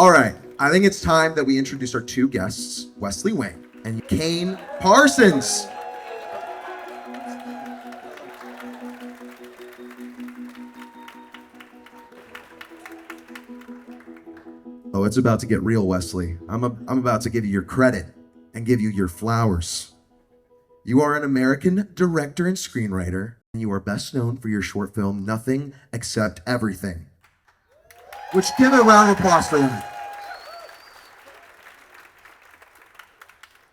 All right, I think it's time that we introduce our two guests, Wesley Wang and Kane Parsons. Oh, it's about to get real, Wesley. I'm about to give you your credit and give you your flowers. You are an American director and screenwriter, and you are best known for your short film, Nothing Except Everything. Which, give a round of applause for that.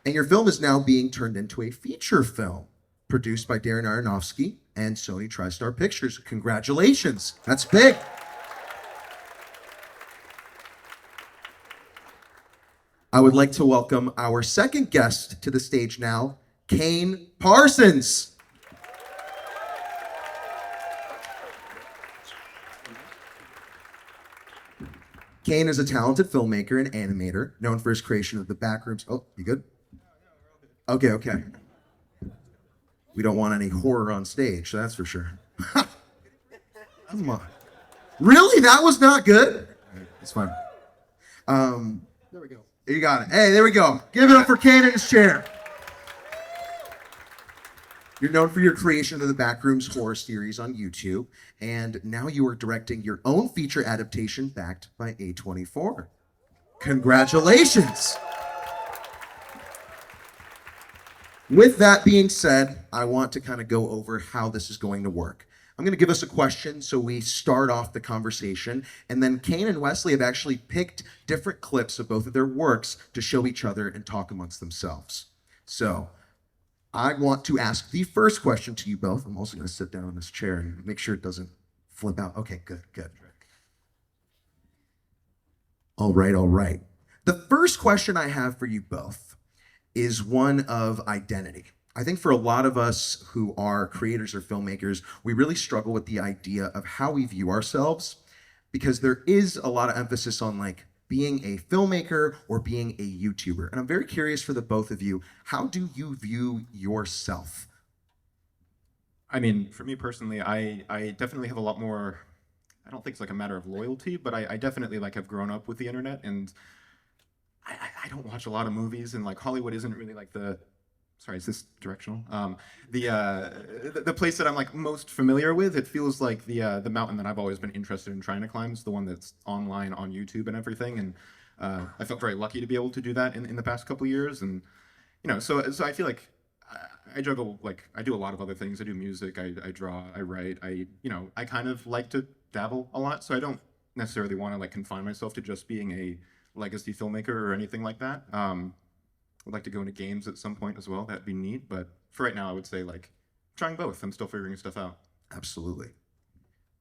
And your film is now being turned into a feature film, produced by Darren Aronofsky and Sony TriStar Pictures. Congratulations, that's big. I would like to welcome our second guest to the stage now, Kane Parsons. Kane is a talented filmmaker and animator, known for his creation of the Backrooms. Oh, you good? Okay. We don't want any horror on stage, so that's for sure. Come on. Really? That was not good? It's fine. There we go. You got it. Hey, there we go. Give it up for Kane in his chair. You're known for your creation of the Backrooms horror series on YouTube, and now you are directing your own feature adaptation backed by A24. Congratulations. With that being said, I want to kind of go over how this is going to work. I'm going to give us a question so we start off the conversation, and then Kane and Wesley have actually picked different clips of both of their works to show each other and talk amongst themselves. So I want to ask the first question to you both. I'm also going to sit down in this chair and make sure it doesn't flip out. Okay, good. All right. The first question I have for you both is one of identity. I think for a lot of us who are creators or filmmakers, we really struggle with the idea of how we view ourselves, because there is a lot of emphasis on like being a filmmaker or being a YouTuber. And I'm very curious for the both of you, how do you view yourself? I mean, for me personally, I definitely have a lot more, I don't think it's like a matter of loyalty, but I definitely like have grown up with the internet, and I don't watch a lot of movies, and like Hollywood isn't really like sorry, is this directional? The place that I'm like most familiar with. It feels like the mountain that I've always been interested in trying to climb is the one that's online on YouTube and everything. And I felt very lucky to be able to do that in the past couple of years. And so I feel like I juggle, like I do a lot of other things. I do music, I draw, I write. I kind of like to dabble a lot. So I don't necessarily want to like confine myself to just being a legacy filmmaker or anything like that. I'd like to go into games at some point as well. That'd be neat. But for right now, I would say like trying both. I'm still figuring stuff out. Absolutely.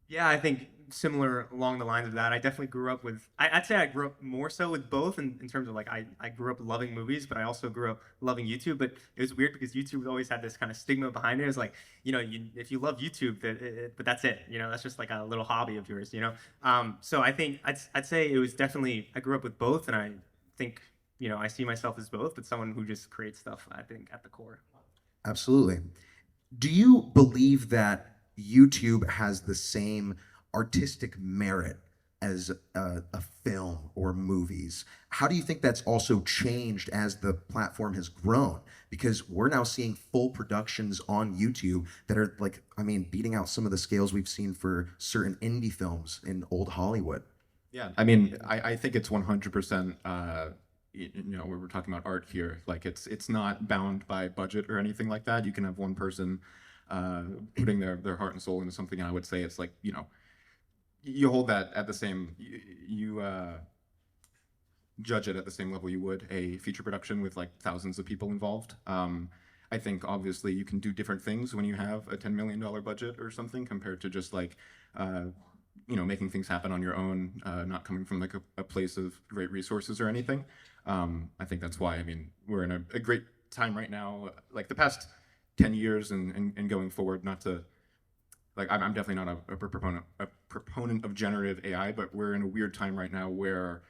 Yeah, I think similar along the lines of that. I definitely grew up with, I'd say I grew up more so with both in terms of like, I grew up loving movies, but I also grew up loving YouTube. But it was weird because YouTube always had this kind of stigma behind it. It's like, if you love YouTube, but that's it. That's just like a little hobby of yours, So I think I'd say it was definitely, I grew up with both, and I think, I see myself as both, but someone who just creates stuff, I think, at the core. Absolutely. Do you believe that YouTube has the same artistic merit as a film or movies? How do you think that's also changed as the platform has grown? Because we're now seeing full productions on YouTube that are like, beating out some of the scales we've seen for certain indie films in old Hollywood. Yeah, I think it's 100%. We're talking about art here. Like it's not bound by budget or anything like that. You can have one person putting their heart and soul into something. And I would say it's like, you hold that at the same, you judge it at the same level you would a feature production with like thousands of people involved. I think obviously you can do different things when you have a $10 million budget or something compared to just like, making things happen on your own, not coming from like a place of great resources or anything. I think that's why, we're in a great time right now, like the past 10 years and going forward, not to, like, I'm definitely not a proponent of generative AI, but we're in a weird time right now where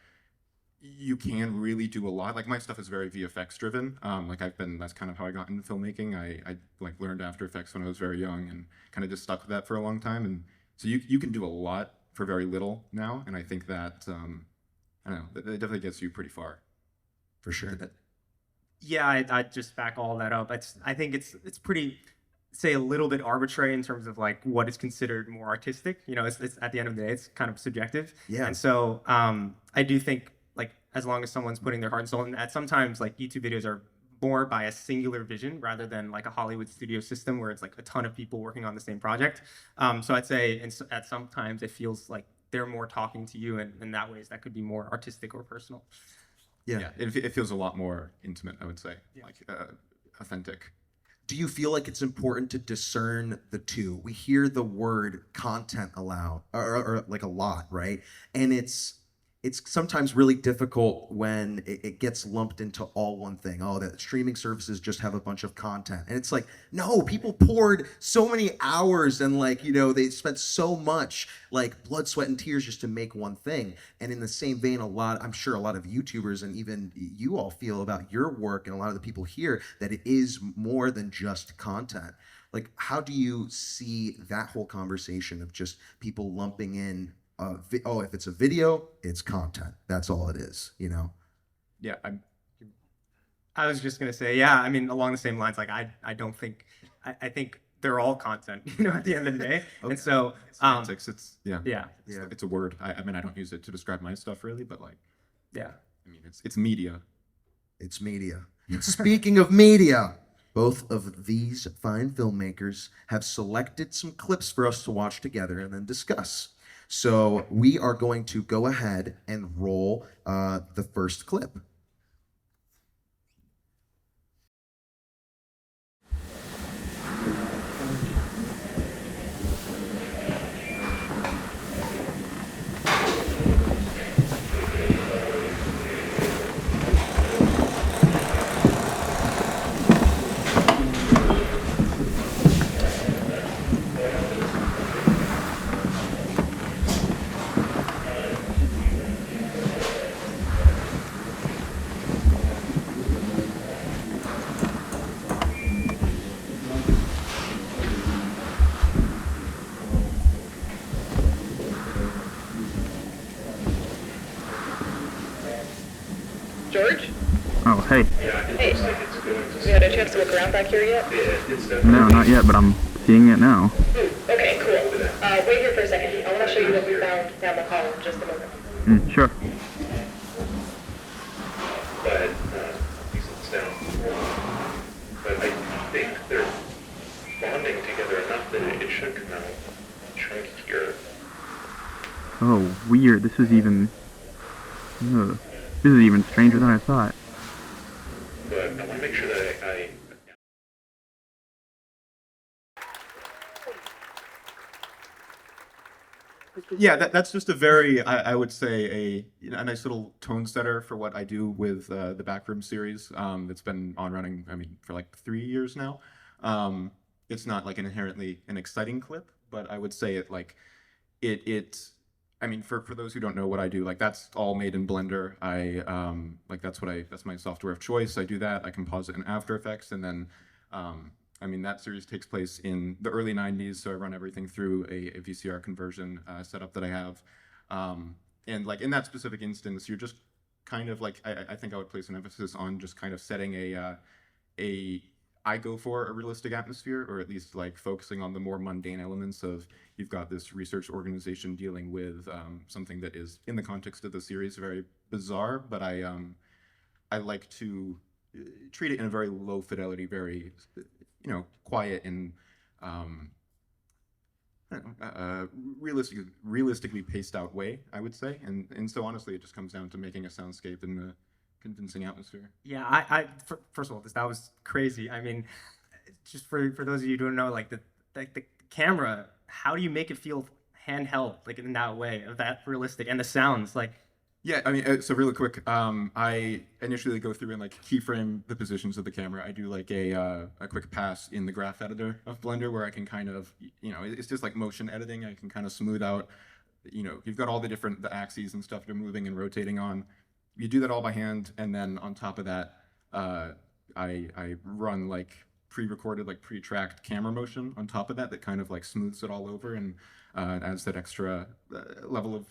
you can really do a lot. Like my stuff is very VFX driven. That's kind of how I got into filmmaking. I like learned After Effects when I was very young and kind of just stuck with that for a long time. And so you can do a lot for very little now. And I think that I don't know, it definitely gets you pretty far. For sure. Yeah, I just back all that up. I think it's pretty, say, a little bit arbitrary in terms of like what is considered more artistic. You know, it's at the end of the day, it's kind of subjective. Yeah. And so I do think like as long as someone's putting their heart and soul in that, sometimes like YouTube videos are more by a singular vision rather than like a Hollywood studio system where it's like a ton of people working on the same project. So I'd say at sometimes it feels like they're more talking to you, and in that ways that could be more artistic or personal. Yeah. It feels a lot more intimate, I would say, like authentic. Do you feel like it's important to discern the two? We hear the word content or like a lot, right? And it's sometimes really difficult when it gets lumped into all one thing. Oh, that streaming services just have a bunch of content. And it's like, no, people poured so many hours and like, you know, they spent so much like blood, sweat, and tears just to make one thing. And in the same vein, I'm sure a lot of YouTubers and even you all feel about your work and a lot of the people here that it is more than just content. Like, how do you see that whole conversation of just people lumping in if it's a video, it's content. That's all it is, you know? Yeah, I was just gonna say, yeah, I mean, along the same lines, like I don't think, I think they're all content, you know, at the end of the day. Okay. And so, semantics, yeah, it's a word. I mean, I don't use it to describe my stuff really, but like, yeah. I mean, it's media. It's media. Speaking of media, both of these fine filmmakers have selected some clips for us to watch together and then discuss. So we are going to go ahead and roll the first clip. George? Oh, hey. Hey. You had a chance to look around back here yet? No, not yet, but I'm seeing it now. Okay, cool. Wait here for a second. I want to show you what we found down the hall in just a moment. Sure. But but I think they're bonding together enough that it should come out chunkier. Oh, weird. This is even stranger than I thought. But I want to make sure that I Yeah, that's just a very, I would say, a nice little tone setter for what I do with the Backrooms series. That's been on running, I mean, for like 3 years now. It's not like inherently an exciting clip, but I would say I mean, for those who don't know what I do, like that's all made in Blender. That's my software of choice. I do that. I compose it in After Effects, and then I mean, that series takes place in the early 90s, so I run everything through a VCR conversion setup that I have. And like in that specific instance, you're just kind of like, I think I would place an emphasis on just kind of setting I go for a realistic atmosphere, or at least like focusing on the more mundane elements of, you've got this research organization dealing with something that is, in the context of the series, very bizarre, but I like to treat it in a very low fidelity, very, quiet and realistically paced out way, I would say. And so honestly, it just comes down to making a soundscape in the convincing atmosphere. Yeah, first of all, that was crazy. I mean, just for those of you who don't know, like the camera, how do you make it feel handheld, like in that way, of that realistic, and the sounds, like. Yeah, I mean, so really quick, I initially go through and like keyframe the positions of the camera. I do like a quick pass in the graph editor of Blender where I can kind of, it's just like motion editing. I can kind of smooth out, you've got all the axes and stuff they're moving and rotating on. You do that all by hand, and then on top of that, I run like pre-recorded, like pre-tracked camera motion on top of that kind of like smooths it all over and adds that extra level of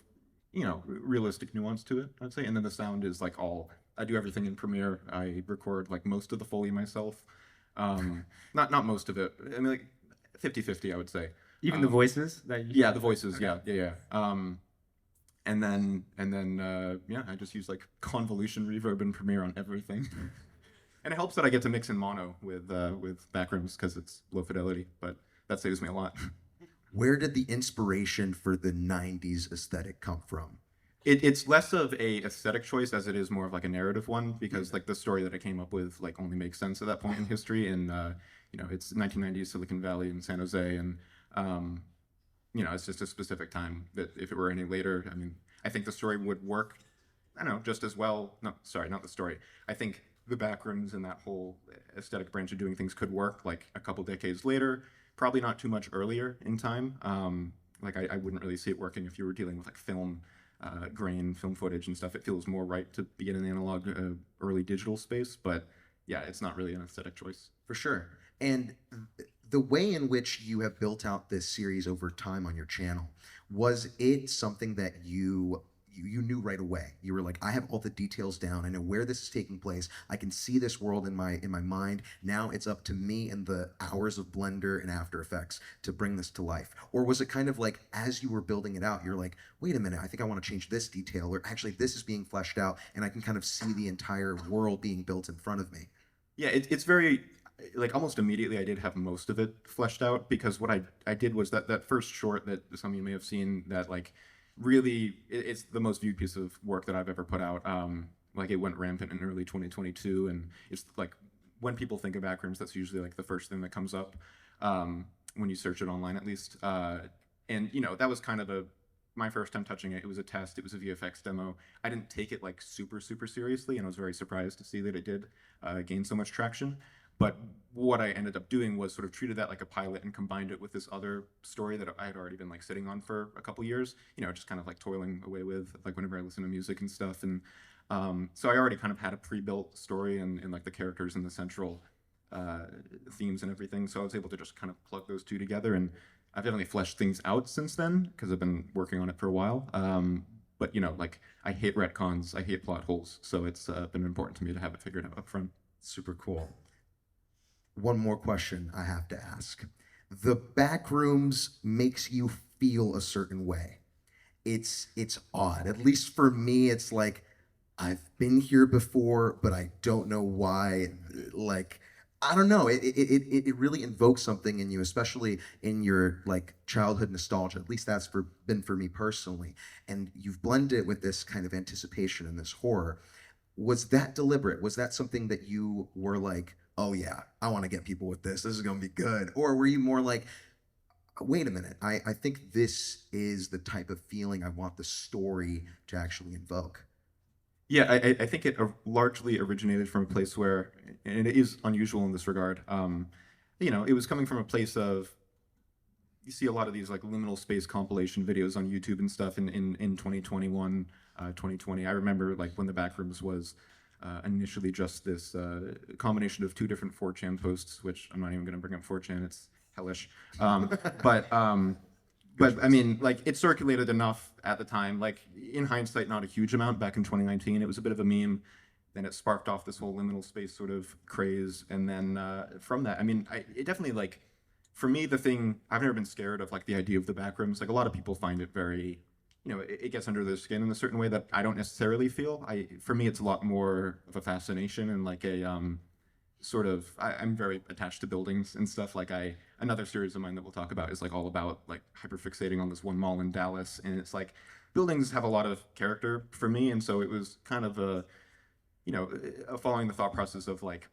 realistic nuance to it, I'd say. And then the sound is like I do everything in Premiere. I record like most of the Foley myself. Not most of it. I mean, like 50-50, I would say. Even the voices that you... Yeah, the voices. Okay. Yeah. And then I just use like convolution reverb in Premiere on everything. And it helps that I get to mix in mono with Backrooms because it's low fidelity, but that saves me a lot. Where did the inspiration for the 90s aesthetic come from? It's less of a aesthetic choice as it is more of like a narrative one, because like the story that I came up with like only makes sense at that point in history. And it's 1990s Silicon Valley and San Jose, and it's just a specific time that if it were any later, I mean, I think the story would work, I don't know, just as well. No, sorry, not the story. I think the Backrooms and that whole aesthetic branch of doing things could work like a couple decades later, probably not too much earlier in time. I wouldn't really see it working if you were dealing with like film, grain, film footage and stuff. It feels more right to be in an analog, early digital space, but yeah, it's not really an aesthetic choice. For sure. And the way in which you have built out this series over time on your channel, was it something that you knew right away? You were like, I have all the details down. I know where this is taking place. I can see this world in my mind. Now it's up to me and the hours of Blender and After Effects to bring this to life. Or was it kind of like, as you were building it out, you're like, wait a minute, I think I want to change this detail, or actually this is being fleshed out and I can kind of see the entire world being built in front of me? Yeah, it's very, like almost immediately I did have most of it fleshed out, because what I did was that first short that some of you may have seen, that like really it's the most viewed piece of work that I've ever put out. Like it went rampant in early 2022, and it's like when people think of Backrooms, that's usually like the first thing that comes up when you search it online, at least. And that was kind of my first time touching it. It was a test. It was a VFX demo. I didn't take it like super seriously, and I was very surprised to see that it did gain so much traction. But what I ended up doing was sort of treated that like a pilot and combined it with this other story that I had already been like sitting on for a couple years, just kind of like toiling away with, like whenever I listen to music and stuff. And so I already kind of had a pre-built story and like the characters and the central themes and everything. So I was able to just kind of plug those two together. And I've definitely fleshed things out since then, because I've been working on it for a while. But like I hate retcons, I hate plot holes. So it's been important to me to have it figured out up front. Super cool. One more question I have to ask. The Backrooms makes you feel a certain way. It's odd. At least for me, it's like, I've been here before, but I don't know why. Like, I don't know. It really invokes something in you, especially in your like childhood nostalgia. At least that's been for me personally. And you've blended it with this kind of anticipation and this horror. Was that deliberate? Was that something that you were like, oh yeah, I want to get people with this. This is going to be good. Or were you more like, wait a minute, I think this is the type of feeling I want the story to actually invoke? Yeah, I think it largely originated from a place where, and it is unusual in this regard, it was coming from a place of, you see a lot of these like liminal space compilation videos on YouTube and stuff in 2021, 2020. I remember like when the Backrooms was initially just this combination of two different 4chan posts, which I'm not even going to bring up 4chan, it's hellish. But I mean, like it circulated enough at the time, like in hindsight, not a huge amount. Back in 2019, it was a bit of a meme. Then it sparked off this whole liminal space sort of craze. And then from that, I mean, it definitely like, for me, the thing, I've never been scared of like the idea of the Backrooms. Like a lot of people find it very, it gets under their skin in a certain way that I don't necessarily feel. For me, it's a lot more of a fascination and like a sort of, I'm very attached to buildings and stuff. Like another series of mine that we'll talk about is like all about like hyperfixating on this one mall in Dallas. And it's like, buildings have a lot of character for me. And so it was kind of following the thought process of like,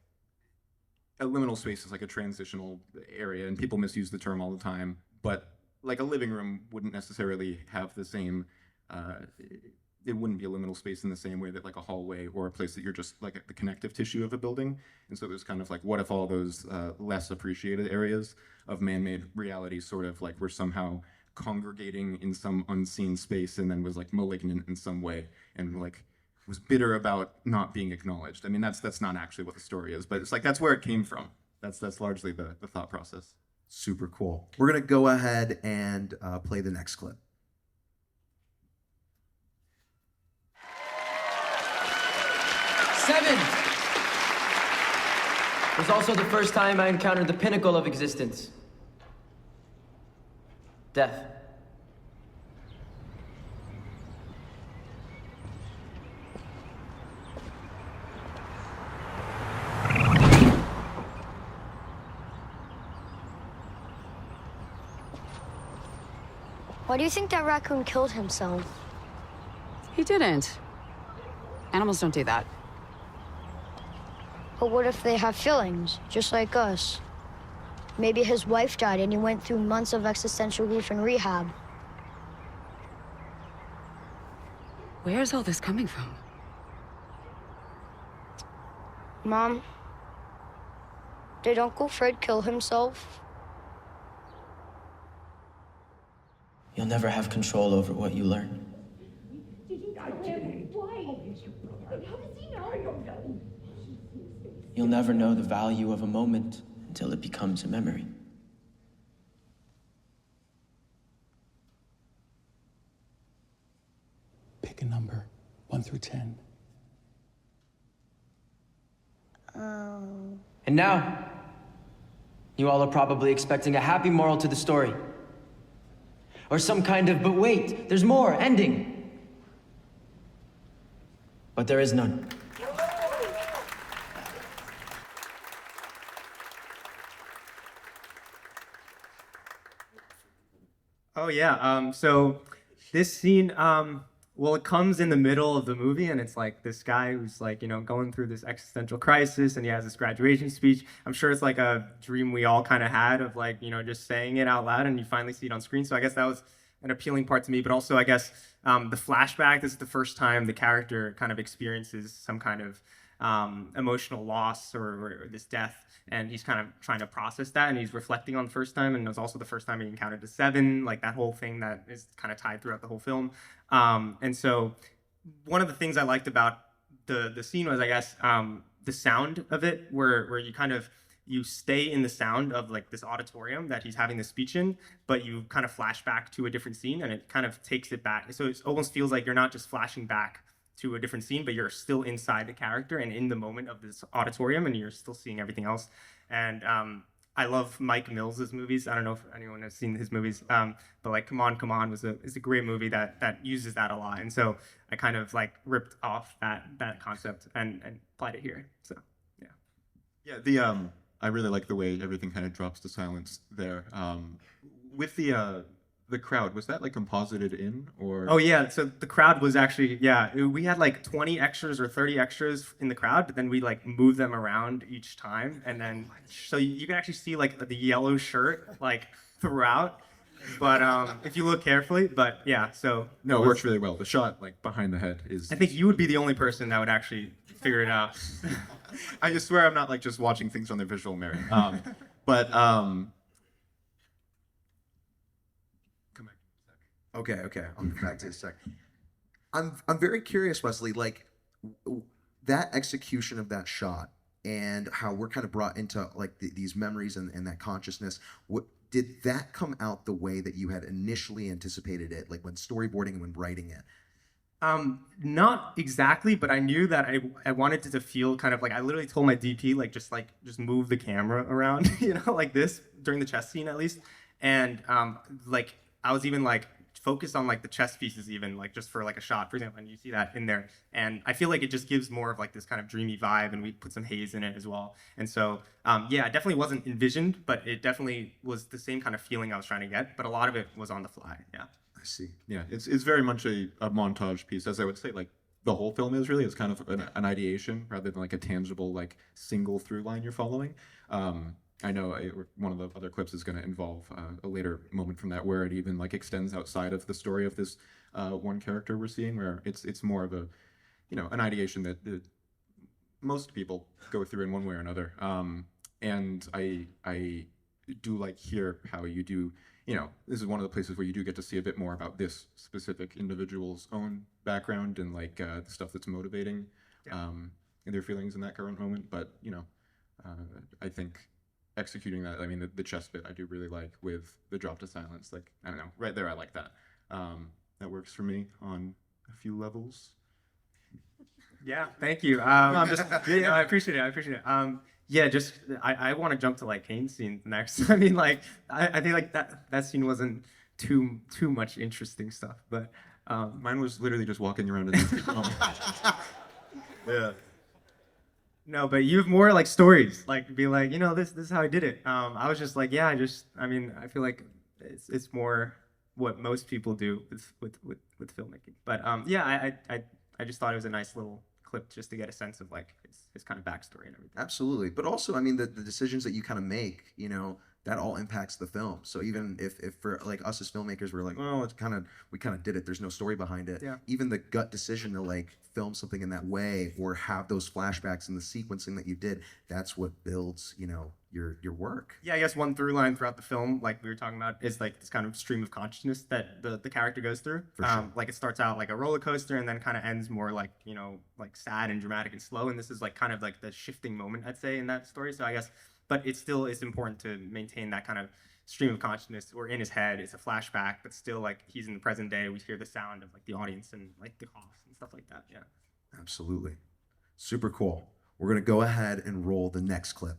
a liminal space is like a transitional area, and people misuse the term all the time, but like a living room wouldn't necessarily have the same, it wouldn't be a liminal space in the same way that like a hallway or a place that you're just like the connective tissue of a building. And so it was kind of like, what if all those less appreciated areas of man-made reality sort of like were somehow congregating in some unseen space and then was like malignant in some way and like was bitter about not being acknowledged. I mean, that's not actually what the story is, but it's like, that's where it came from. That's largely the thought process. Super cool. We're going to go ahead and play the next clip. 7 was also the first time I encountered the pinnacle of existence. Death. Why do you think that raccoon killed himself? He didn't. Animals don't do that. But what if they have feelings, just like us? Maybe his wife died and he went through months of existential grief and rehab. Where's all this coming from? Mom, did Uncle Fred kill himself? You'll never have control over what you learn. You'll never know the value of a moment until it becomes a memory. Pick a number, 1 through 10. And now, you all are probably expecting a happy moral to the story. Or some kind of, but wait, there's more, ending. But there is none. Oh yeah. So this scene, well, it comes in the middle of the movie, and it's like this guy who's like, you know, going through this existential crisis, and he has this graduation speech. I'm sure it's like a dream we all kind of had of like, you know, just saying it out loud, and you finally see it on screen. So I guess that was an appealing part to me. But also, I guess the flashback. This is the first time the character kind of experiences some kind of emotional loss or this death. And he's kind of trying to process that, and he's reflecting on the first time, and it was also the first time he encountered the 7, like that whole thing that is kind of tied throughout the whole film. And so one of the things I liked about the scene was, I guess, the sound of it, where you stay in the sound of like this auditorium that he's having the speech in, but you kind of flash back to a different scene, and it kind of takes it back. So it almost feels like you're not just flashing back to a different scene, but you're still inside the character and in the moment of this auditorium, and you're still seeing everything else. And I love Mike Mills's movies. I don't know if anyone has seen his movies, but like Come On, Come On is a great movie that uses that a lot. And so I kind of like ripped off that concept and applied it here. So yeah. Yeah, I really like the way everything kind of drops to silence there. With the crowd, was that like composited in, or? Oh yeah, so the crowd was actually, we had like 20 extras or 30 extras in the crowd, but then we like moved them around each time, and then so you can actually see like the yellow shirt like throughout, but if you look carefully, but yeah, so. No, it works really well. The shot like behind the head is. I think you would be the only person that would actually figure it out. I just swear I'm not like just watching things on their visual merit. But Okay, I'll be back to a sec. I'm very curious, Wesley, like that execution of that shot and how we're kind of brought into like these memories and that consciousness. What did that come out the way that you had initially anticipated it, like when storyboarding and when writing it? Not exactly, but I knew that I wanted it to feel kind of like, I literally told my DP just move the camera around, you know, like this during the chess scene at least, and like I was even like focused on like the chess pieces, even like just for like a shot, for example, and you see that in there, and I feel like it just gives more of like this kind of dreamy vibe, and we put some haze in it as well. And so yeah, it definitely wasn't envisioned, but it definitely was the same kind of feeling I was trying to get, but a lot of it was on the fly. Yeah, I see. Yeah, it's very much a montage piece, as I would say. Like the whole film is really, it's kind of an ideation rather than like a tangible like single through line you're following. I know one of the other clips is going to involve a later moment from that where it even like extends outside of the story of this one character we're seeing, where it's more of a, you know, an ideation that most people go through in one way or another. And I do like hear how you do, you know, this is one of the places where you do get to see a bit more about this specific individual's own background and like the stuff that's motivating their feelings in that current moment. But, you know, I think executing that, I mean, the chess bit I do really like with the drop to silence. Like, I don't know, right there I like that. That works for me on a few levels. Yeah, thank you. I appreciate it. Yeah, just I want to jump to like Kane's scene next. I mean, like I think like that scene wasn't too much interesting stuff, but Mine was literally just walking around in the Yeah. no, but you have more like stories, like be like, this is how I did it. I was just like, yeah, I mean, I feel like it's more what most people do with filmmaking. But yeah, I just thought it was a nice little clip just to get a sense of like his kind of backstory and everything. Absolutely. But also, I mean, the decisions that you kind of make, that all impacts the film. So even if for like us as filmmakers, we're like, well, we kind of did it. There's no story behind it. Yeah. Even the gut decision to like film something in that way or have those flashbacks and the sequencing that you did, that's what builds, your work. Yeah, I guess one through line throughout the film, like we were talking about, is like this kind of stream of consciousness that the character goes through. For sure. Like it starts out like a roller coaster and then kind of ends more like, like sad and dramatic and slow. And this is like kind of like the shifting moment, I'd say, in that story. So I guess, but it's important to maintain that kind of stream of consciousness or in his head. It's a flashback, but still like he's in the present day. We hear the sound of like the audience and like the coughs and stuff like that. Yeah. Absolutely. Super cool. We're going to go ahead and roll the next clip.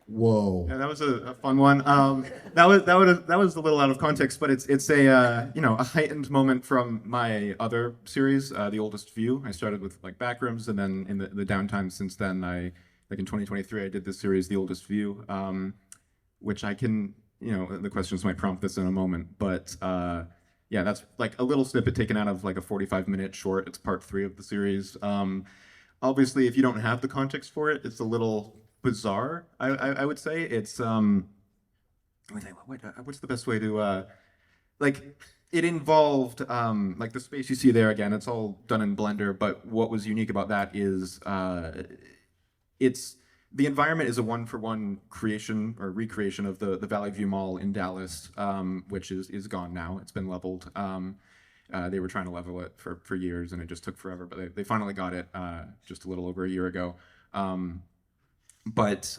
Whoa. Yeah, that was a fun one. That was a little out of context, but it's a a heightened moment from my other series, The Oldest View. I started with like Backrooms, and then in the downtime since then, in 2023 I did this series, The Oldest View, which I can the questions might prompt this in a moment, but yeah, that's like a little snippet taken out of like a 45-minute short. It's part 3 of the series. Obviously, if you don't have the context for it, it's a little bizarre. I would say it's what's the best way to like it involved like the space you see there again. It's all done in Blender, but what was unique about that is the environment is a one-for-one creation or recreation of the Valley View Mall in Dallas, which is gone now. It's been leveled. They were trying to level it for years, and it just took forever, but they finally got it just a little over a year ago. But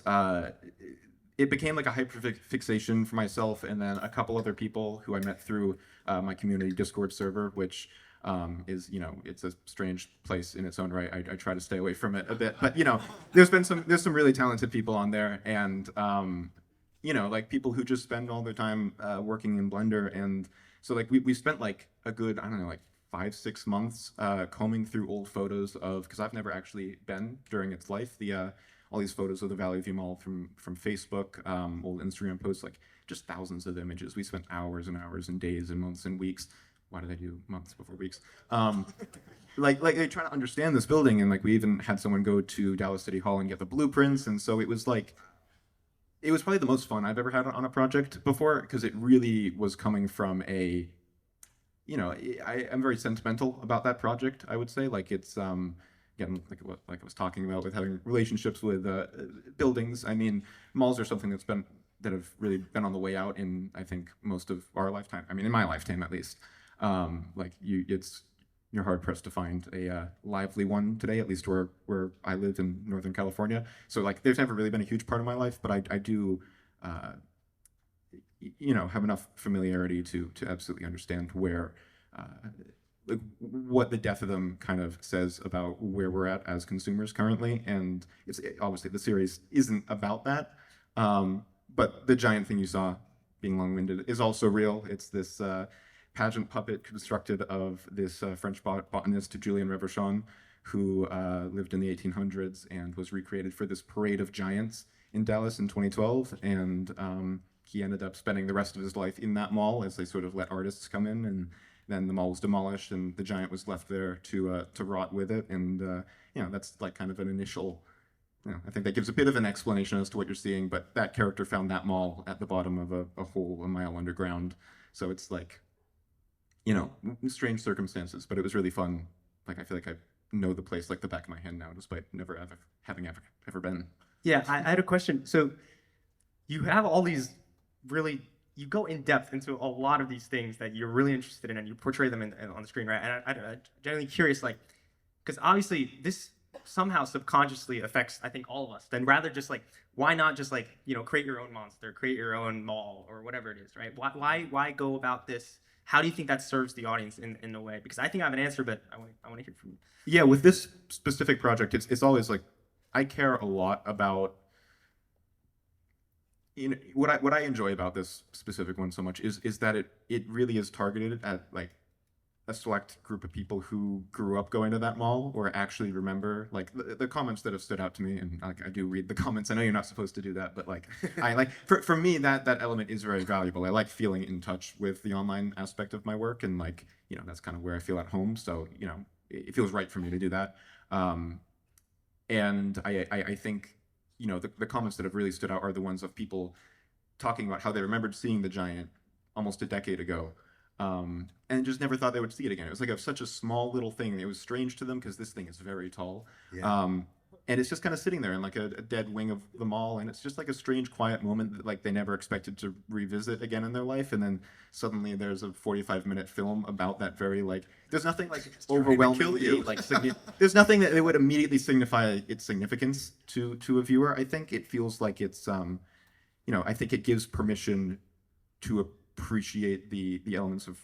it became like a hyperfixation for myself and then a couple other people who I met through my community Discord server, which is, it's a strange place in its own right. I try to stay away from it a bit, but there's some really talented people on there, and like people who just spend all their time working in Blender. And so like we spent like a good, I don't know, like 5-6 months combing through old photos because I've never actually been during its life, all these photos of the Valley View Mall from Facebook, old Instagram posts, like just thousands of images. We spent hours and hours and days and months and weeks. Why did I do months before weeks? Like they try to understand this building, and like we even had someone go to Dallas City Hall and get the blueprints. And so it was probably the most fun I've ever had on a project before, because it really was coming from I'm very sentimental about that project. I would say, like, it's again, like I was talking about with having relationships with buildings. I mean, malls are something that have really been on the way out in, I think, most of our lifetime. I mean, in my lifetime at least. You're hard pressed to find a lively one today, at least where I live in Northern California. So like, there's never really been a huge part of my life, but I do, have enough familiarity to absolutely understand where, like, what the death of them kind of says about where we're at as consumers currently. And obviously the series isn't about that, but the giant thing you saw, being long-winded, is also real. It's this pageant puppet constructed of this French botanist, Julien Reverchon, who lived in the 1800s and was recreated for this parade of giants in Dallas in 2012. And he ended up spending the rest of his life in that mall as they sort of let artists come in, and then the mall was demolished and the giant was left there to rot with it. And that's like kind of an initial, I think that gives a bit of an explanation as to what you're seeing. But that character found that mall at the bottom of a hole a mile underground. So it's like, strange circumstances, but it was really fun. Like, I feel like I know the place like the back of my hand now, despite never having ever been. Yeah, I had a question. So you have all these you go in depth into a lot of these things that you're really interested in, and you portray them on the screen, right? And I'm generally curious, like, because obviously this somehow subconsciously affects, I think, all of us. Then rather just like, why not just like, create your own monster, create your own mall, or whatever it is, right? Why go about this? How do you think that serves the audience in a way? Because I think I have an answer, but I want to hear from you. Yeah, with this specific project, it's always like, I care a lot about, what I enjoy about this specific one so much is that it really is targeted at like a select group of people who grew up going to that mall or actually remember, like, the comments that have stood out to me. And like, I do read the comments. I know you're not supposed to do that, but like, I like, for me, that element is very valuable. I like feeling in touch with the online aspect of my work, and like, that's kind of where I feel at home. So it feels right for me to do that. And I think, the comments that have really stood out are the ones of people talking about how they remembered seeing the giant almost a decade ago, and just never thought they would see it again. It was like such a small little thing. It was strange to them because this thing is very tall. Yeah. And it's just kind of sitting there in like a dead wing of the mall, and it's just like a strange, quiet moment that like they never expected to revisit again in their life. And then suddenly there's a 45-minute film about that very, like, there's nothing like overwhelmingly like there's nothing that it would immediately signify its significance to a viewer. I think it feels like it's I think it gives permission to appreciate the elements of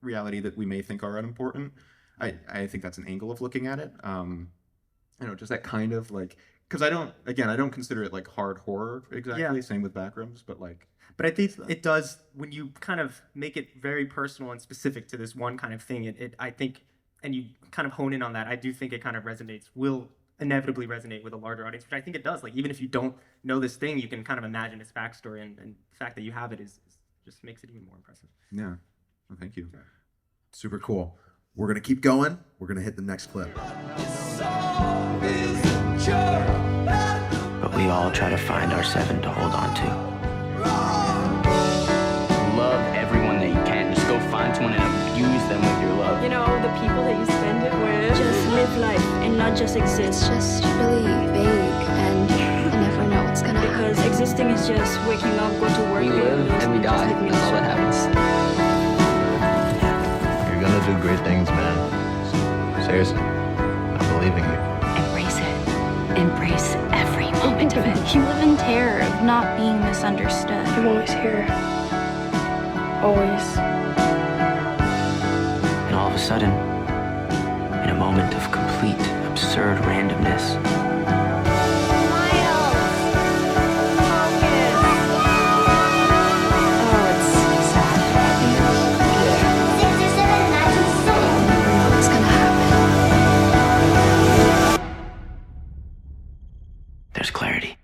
reality that we may think are unimportant. I think that's an angle of looking at it. Just that kind of like, because I don't consider it like hard horror exactly. Yeah. Same with Backrooms, but like. But I think it does, when you kind of make it very personal and specific to this one kind of thing. I think, and you kind of hone in on that. I do think it kind of will inevitably resonate with a larger audience, which I think it does. Like, even if you don't know this thing, you can kind of imagine its backstory, and the fact that you have it is just makes it even more impressive. Yeah. Well, thank you. Super cool. We're going to keep going. We're going to hit the next clip. But we all try to find our seven to hold on to. Love everyone that you can. Just go find someone and abuse them with your love. The people that you spend it with. Just live life and not just exist. It's just really vague, and you never know what's gonna happen. Because existing is just waking up, go to work. We live and we die. That's all that happens. You're gonna do great things, man. Seriously. I'm believing you. Embrace it. Embrace every moment of it. You live in terror of not being misunderstood. I'm always here. Always. And all of a sudden, in a moment of complete, absurd randomness, there's clarity.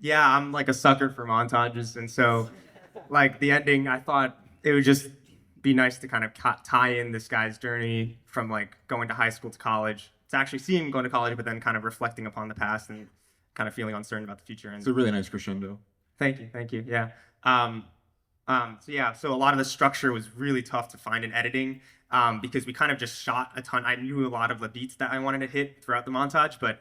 Yeah, I'm like a sucker for montages, and so like the ending, I thought it would just be nice to kind of tie in this guy's journey from like going to high school to college to actually seeing him going to college, but then kind of reflecting upon the past and kind of feeling uncertain about the future. And It's a really nice crescendo. thank you. Yeah. So a lot of the structure was really tough to find in editing because we kind of just shot a ton. I knew a lot of the beats that I wanted to hit throughout the montage, but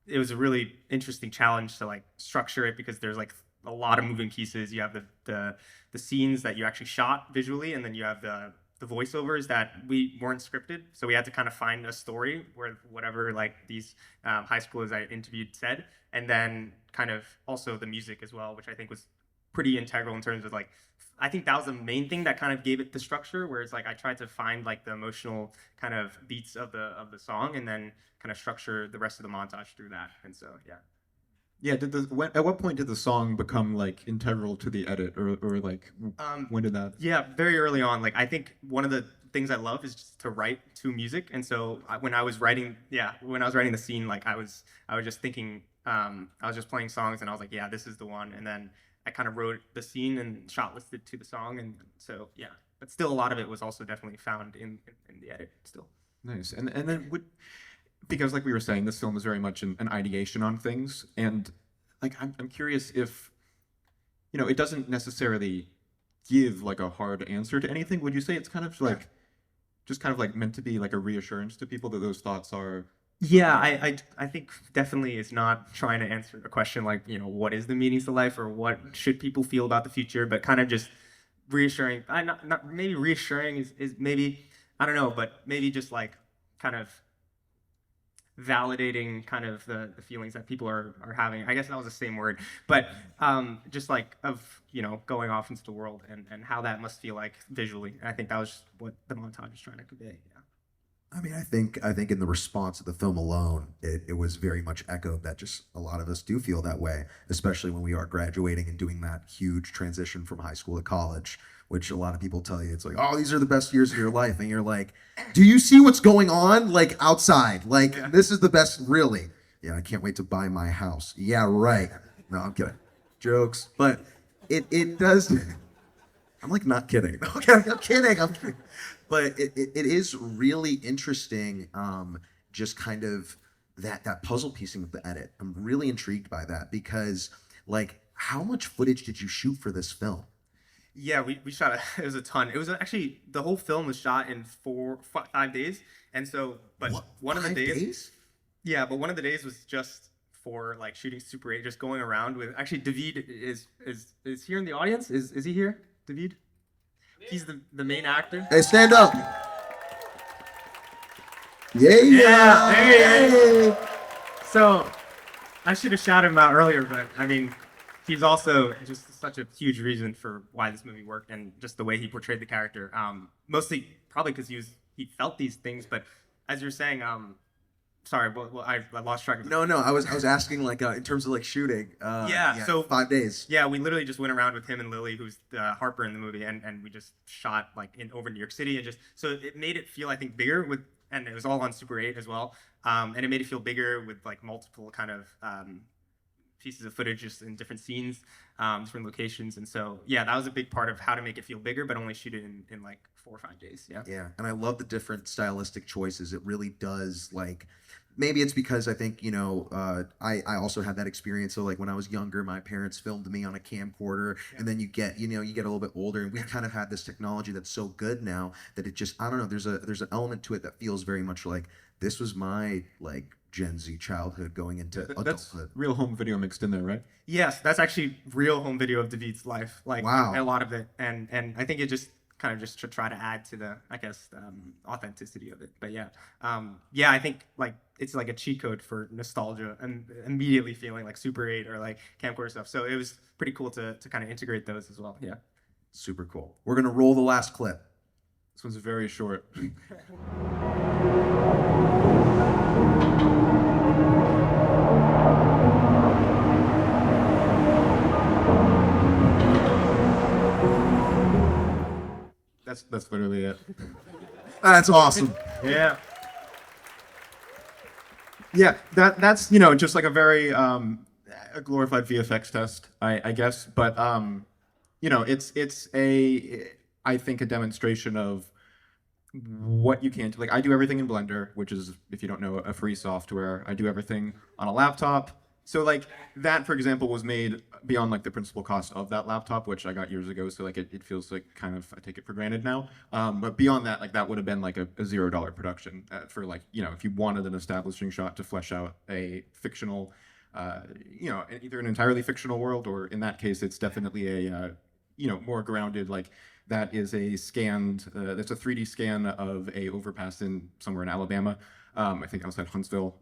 it was a really interesting challenge to like structure it because there's like a lot of moving pieces. You have the scenes that you actually shot visually, and then you have the voiceovers that we weren't scripted. So we had to kind of find a story where whatever like these high schoolers I interviewed said, and then kind of also the music as well, which I think was pretty integral in terms of like, I think that was the main thing that kind of gave it the structure, where it's like I tried to find like the emotional kind of beats of the song and then kind of structure the rest of the montage through that. And so, yeah. Yeah, at what point did the song become like integral to the edit, or like when did that? Yeah, very early on. Like I think one of the things I love is just to write to music, and so when I was writing the scene, like I was just thinking, I was just playing songs, and I was like, yeah, this is the one, and then I kind of wrote the scene and shot listed to the song, and so yeah. But still, a lot of it was also definitely found in the edit still. Nice, and then because like we were saying, this film is very much an ideation on things, and like I'm curious if, you know, it doesn't necessarily give like a hard answer to anything. Would you say it's kind of like just kind of like meant to be like a reassurance to people that those thoughts are? Yeah, I think definitely it's not trying to answer a question like, you know, what is the meaning to life or what should people feel about the future, but kind of just reassuring. Not maybe reassuring is maybe, I don't know, but maybe just like kind of validating kind of the feelings that people are having. I guess that was the same word, but just like of, you know, going off into the world and how that must feel like visually. And I think that was what the montage was trying to convey. Yeah. I mean, I think in the response of the film alone, it was very much echoed that just a lot of us do feel that way, especially when we are graduating and doing that huge transition from high school to college, which a lot of people tell you, it's like, oh, these are the best years of your life. And you're like, do you see what's going on? Like outside, like this is the best, really. Yeah, I can't wait to buy my house. Yeah, right. No, I'm kidding. Jokes. But it does, I'm like not kidding. Okay, I'm kidding. But it is really interesting, just kind of that puzzle piecing of the edit. I'm really intrigued by that because, like, how much footage did you shoot for this film? Yeah, we shot it was a ton. It was actually, the whole film was shot in 5 days, and so one of the days. Yeah, but one of the days was just for like shooting Super 8, just going around with. Actually, David is here in the audience. Is he here, David? He's the main actor. Hey, stand up. Yeah. Hey. So I should have shouted him out earlier, but I mean, he's also just such a huge reason for why this movie worked and just the way he portrayed the character. Mostly probably because he felt these things, but as you're saying, sorry, well, I lost track of. No, I was asking like in terms of like shooting. So 5 days. Yeah, we literally just went around with him and Lily, who's Harper in the movie, and we just shot like over New York City, and just so it made it feel, I think, bigger and it was all on Super 8 as well, and it made it feel bigger with like multiple kind of pieces of footage just in different scenes, different locations, and so yeah, that was a big part of how to make it feel bigger, but only shoot it in like 4 or 5 days. Yeah, and I love the different stylistic choices. It really does, like, maybe it's because I think, you know, I also had that experience. So like when I was younger, my parents filmed me on a camcorder, and then you get a little bit older, and we kind of had this technology that's so good now that it just, I don't know, there's an element to it that feels very much like this was my like Gen Z childhood going into adulthood. That's real home video mixed in there, right? Yes, that's actually real home video of David's life. Like, wow. A lot of it, and I think it just kind of just to try to add to the, I guess, authenticity of it. But yeah, I think like it's like a cheat code for nostalgia and immediately feeling like Super 8 or like camcorder stuff. So it was pretty cool to kind of integrate those as well. Yeah. Super cool. We're gonna roll the last clip. This one's very short. That's literally it. That's awesome. Yeah. Yeah, that's, you know, just like a very a glorified VFX test, I guess. But you know, it's I think, a demonstration of what you can do. Like, I do everything in Blender, which is, if you don't know, a free software. I do everything on a laptop. So like that, for example, was made beyond like the principal cost of that laptop, which I got years ago. So like it feels like kind of, I take it for granted now. But beyond that, like that would have been like a $0 production for like, you know, if you wanted an establishing shot to flesh out a fictional, you know, either an entirely fictional world, or in that case, it's definitely a, you know, more grounded, like that is a scanned, that's a 3D scan of a overpass in somewhere in Alabama, I think outside Huntsville.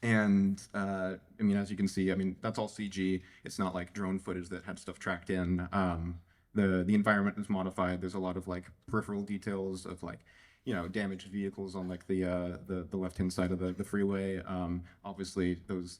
And I mean, as you can see, I mean, that's all CG. It's not like drone footage that had stuff tracked in. The environment is modified. There's a lot of like peripheral details of like, you know, damaged vehicles on like the left-hand side of the freeway. Obviously, there's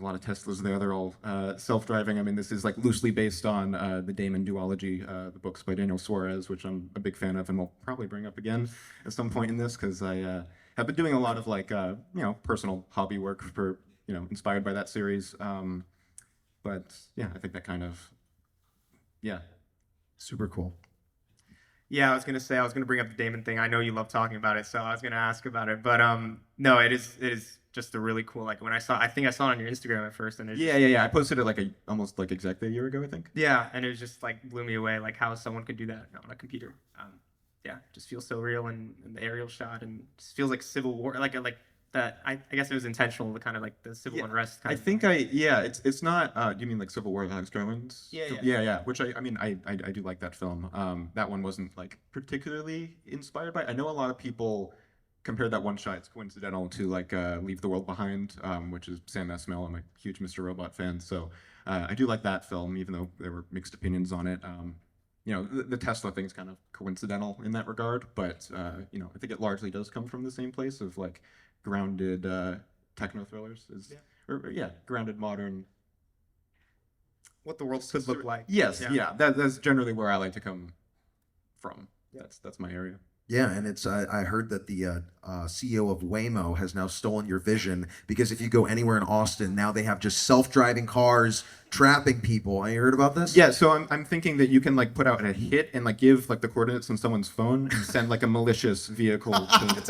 a lot of Teslas there. They're all self-driving. I mean, this is like loosely based on the Damon duology, the books by Daniel Suarez, which I'm a big fan of, and we'll probably bring up again at some point in this, because I have been doing a lot of like, you know, personal hobby work for, you know, inspired by that series. But yeah, I think that kind of, yeah. Super cool. Yeah, I was gonna bring up the Damon thing. I know you love talking about it, so I was gonna ask about it. But no, it is just a really cool. Like when I think I saw it on your Instagram at first, and Yeah. I posted it like almost like exactly a year ago, I think. Yeah, and it just like blew me away, like how someone could do that on a computer. Yeah, just feels so real, and the aerial shot, and just feels like Civil War, like that. I guess it was intentional, the kind of like the civil unrest kind I of think thing. it's not. Do you mean like Civil War of Alex Garland's? Yeah. Which I mean I do like that film. That one wasn't like particularly inspired by. I know a lot of people compared that one shot. It's coincidental to like Leave the World Behind, which is Sam Esmail. I'm a huge Mr. Robot fan, so I do like that film, even though there were mixed opinions on it. You know, the Tesla thing's kind of coincidental in that regard, but you know, I think it largely does come from the same place of like grounded techno thrillers, grounded modern. What the world could look like. Yes, that's generally where I like to come from. That's my area. Yeah, and it's I heard that the CEO of Waymo has now stolen your vision, because if you go anywhere in Austin, now they have just self-driving cars trapping people. Have you heard about this? Yeah, so I'm thinking that you can like put out a hit and like give like the coordinates on someone's phone and send like a malicious vehicle to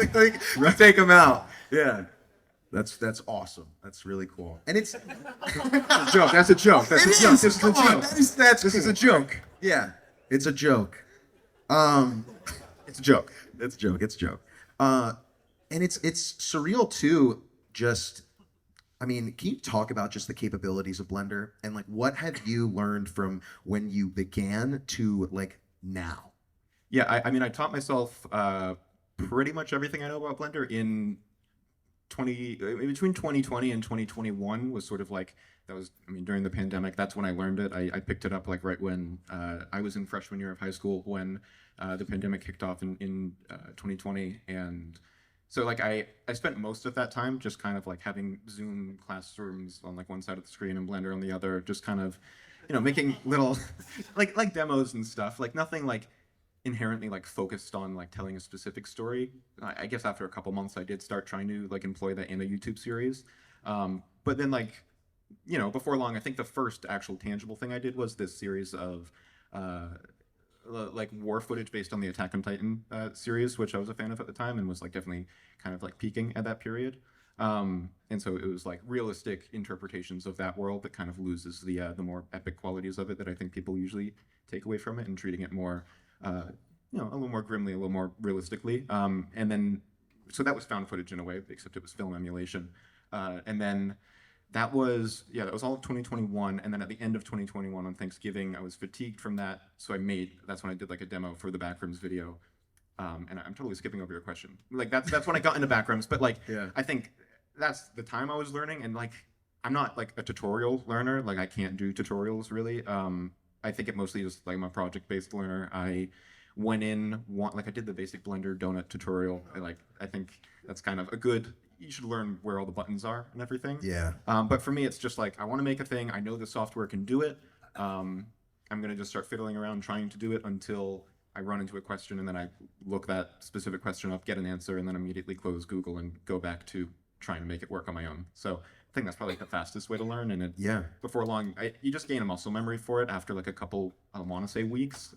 take them out. Yeah. That's awesome. That's really cool. And it's a joke. That's a joke. That's a joke. This is a joke. This is a joke. Yeah. It's a joke. It's a joke. It's a joke. It's a joke. And it's surreal too. Just, I mean, can you talk about just the capabilities of Blender, and like what have you learned from when you began to like now? Yeah, I mean, I taught myself pretty much everything I know about Blender in between 2020 and 2021 was sort of like, that was, I mean, during the pandemic, that's when I learned it. I picked it up like right when I was in freshman year of high school, when the pandemic kicked off in 2020. And so like I spent most of that time just kind of like having Zoom classrooms on like one side of the screen and Blender on the other, just kind of, you know, making little like demos and stuff, like nothing like inherently like focused on like telling a specific story. I guess after a couple months I did start trying to like employ that in a YouTube series. But then like, you know, before long, I think the first actual tangible thing I did was this series of like war footage based on the Attack on Titan series, which I was a fan of at the time and was like definitely kind of like peaking at that period. And so it was like realistic interpretations of that world that kind of loses the more epic qualities of it that I think people usually take away from it, and treating it more you know, a little more grimly, a little more realistically. And then, so that was found footage in a way, except it was film emulation. And then that was all of 2021. And then at the end of 2021 on Thanksgiving, I was fatigued from that. So that's when I did like a demo for the Backrooms video. And I'm totally skipping over your question. Like that's when I got into Backrooms. But like, I think that's the time I was learning. And like, I'm not like a tutorial learner. Like I can't do tutorials really. I think it mostly is like I'm a project-based learner. I went in, I did the basic Blender donut tutorial. I think that's kind of a good, you should learn where all the buttons are and everything. Yeah. But for me, it's just like, I want to make a thing. I know the software can do it. I'm going to just start fiddling around trying to do it until I run into a question, and then I look that specific question up, get an answer, and then immediately close Google and go back to trying to make it work on my own. So I think that's probably the fastest way to learn. And before long, you just gain a muscle memory for it after like a couple, I want to say weeks.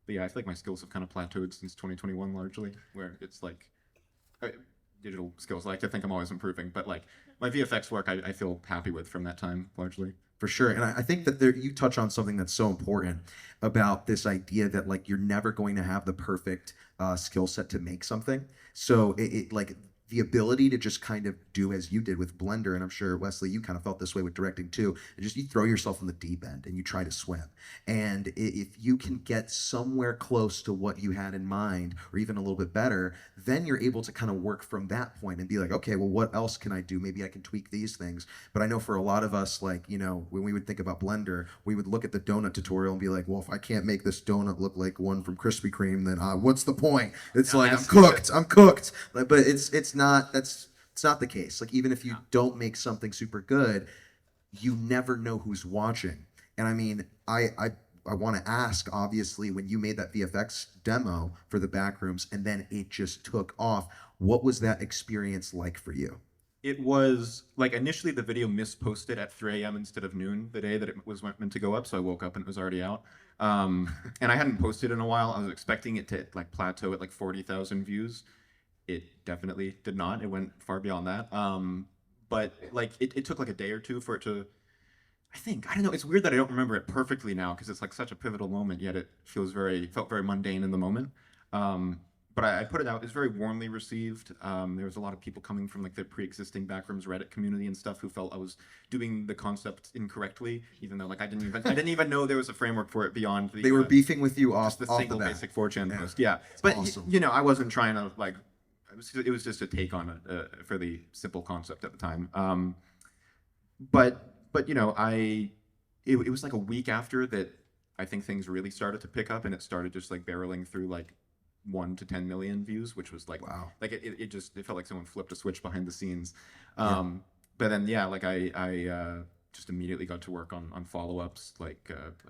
but yeah, I feel like my skills have kind of plateaued since 2021 largely, where it's like digital skills. I like to think I'm always improving, but like my VFX work, I feel happy with from that time largely. For sure. And I think that you touch on something that's so important about this idea that like you're never going to have the perfect skill set to make something. So it like the ability to just kind of do as you did with Blender, and I'm sure Wesley, you kind of felt this way with directing too, and just you throw yourself in the deep end and you try to swim. And if you can get somewhere close to what you had in mind, or even a little bit better, then you're able to kind of work from that point and be like, okay, well, what else can I do? Maybe I can tweak these things. But I know for a lot of us, like, you know, when we would think about Blender, we would look at the donut tutorial and be like, well, if I can't make this donut look like one from Krispy Kreme, then what's the point? It's like, I'm cooked. But it's not the case. Like, even if you don't make something super good, you never know who's watching. And I mean, I want to ask, obviously, when you made that VFX demo for the Backrooms and then it just took off, what was that experience like for you? It was like initially the video misposted at 3 a.m. instead of noon the day that it was meant to go up, so I woke up and it was already out. And I hadn't posted in a while. I was expecting it to like plateau at like 40,000 views. It definitely did not. It went far beyond that. But like it took like a day or two for it to, I don't know, it's weird that I don't remember it perfectly now because it's like such a pivotal moment, yet it felt very mundane in the moment. But I put it out. It's very warmly received. There was a lot of people coming from like the pre-existing Backrooms Reddit community and stuff who felt I was doing the concept incorrectly, even though like I didn't even know there was a framework for it beyond the. They were beefing with you off the off single the bat. basic 4chan post. Yeah, but awesome. You know, I wasn't trying to like. It was just a take on a fairly simple concept at the time. But you know, it was like a week after that. I think things really started to pick up, and it started just like barreling through like 1 to 10 million views, which was like wow. Like it felt like someone flipped a switch behind the scenes. But then like I just immediately got to work on follow-ups like